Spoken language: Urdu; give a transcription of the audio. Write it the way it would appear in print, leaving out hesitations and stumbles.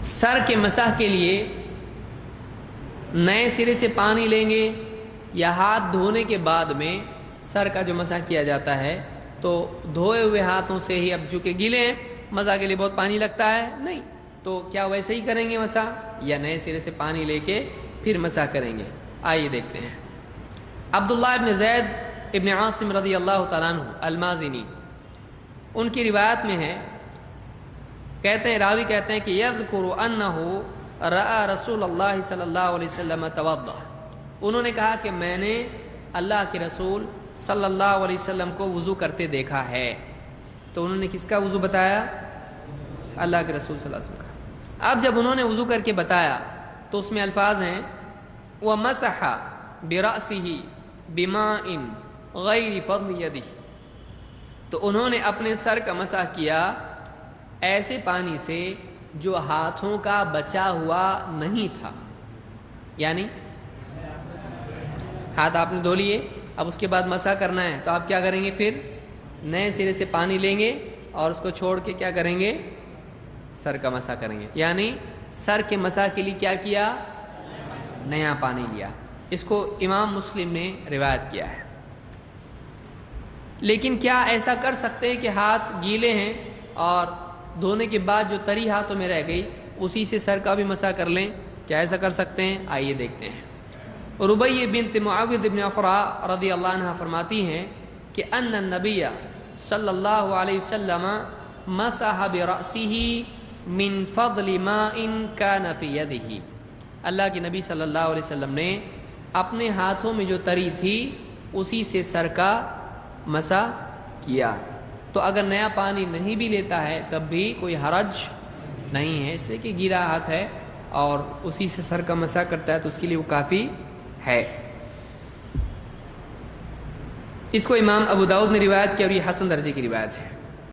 سر کے مسح کے لیے نئے سرے سے پانی لیں گے یا ہاتھ دھونے کے بعد میں سر کا جو مسح کیا جاتا ہے تو دھوئے ہوئے ہاتھوں سے ہی، اب چونکہ گیلے ہیں مسح کے لیے بہت پانی لگتا ہے نہیں، تو کیا ویسے ہی کریں گے مسح یا نئے سرے سے پانی لے کے پھر مسح کریں گے؟ آئیے دیکھتے ہیں۔ عبداللہ ابن زید ابن عاصم رضی اللہ تعالیٰ عنہ المازنی، ان کی روایت میں ہے، کہتے ہیں راوی کہتے ہیں کہ یذکر انہ رأى رسول اللہ صلی اللہ علیہ وسلم توضأ، انہوں نے کہا کہ میں نے اللہ کے رسول صلی اللہ علیہ وسلم کو وضو کرتے دیکھا ہے۔ تو انہوں نے کس کا وضو بتایا؟ اللہ کے رسول صلی اللہ علیہ وسلم کا۔ اب جب انہوں نے وضو کر کے بتایا تو اس میں الفاظ ہیں وَمَسَحَ بِرَأْسِهِ بِمَاءٍ غَيْرِ فَضْلِ يَدِهِ، تو انہوں نے اپنے سر کا مسح کیا ایسے پانی سے جو ہاتھوں کا بچا ہوا نہیں تھا، یعنی ہاتھ آپ نے دھو لیے، اب اس کے بعد مسح کرنا ہے تو آپ کیا کریں گے؟ پھر نئے سرے سے پانی لیں گے اور اس کو چھوڑ کے کیا کریں گے؟ سر کا مسح کریں گے، یعنی سر کے مسح کے لیے کیا کیا؟ نیا پانی لیا۔ اس کو امام مسلم نے روایت کیا ہے۔ لیکن کیا ایسا کر سکتے ہیں کہ ہاتھ گیلے ہیں اور دھونے کے بعد جو تری ہاتھوں میں رہ گئی اسی سے سر کا بھی مسح کر لیں؟ کیا ایسا کر سکتے ہیں؟ آئیے دیکھتے ہیں۔ ربیع بنت معاوض بن عفراء رضی اللہ عنہ فرماتی ہیں کہ ان النبی صلی اللہ علیہ وسلم مسح برأسه من فضل ماء كان في يده، اللہ کے نبی صلی اللہ علیہ وسلم نے اپنے ہاتھوں میں جو تری تھی اسی سے سر کا مسح کیا۔ تو اگر نیا پانی نہیں بھی لیتا ہے تب بھی کوئی حرج نہیں ہے، اس لیے کہ گیلا ہاتھ ہے اور اسی سے سر کا مسح کرتا ہے تو اس کے لیے وہ کافی ہے۔ اس کو امام ابو داؤد نے روایت کیا اور یہ حسن درجے کی روایت ہے۔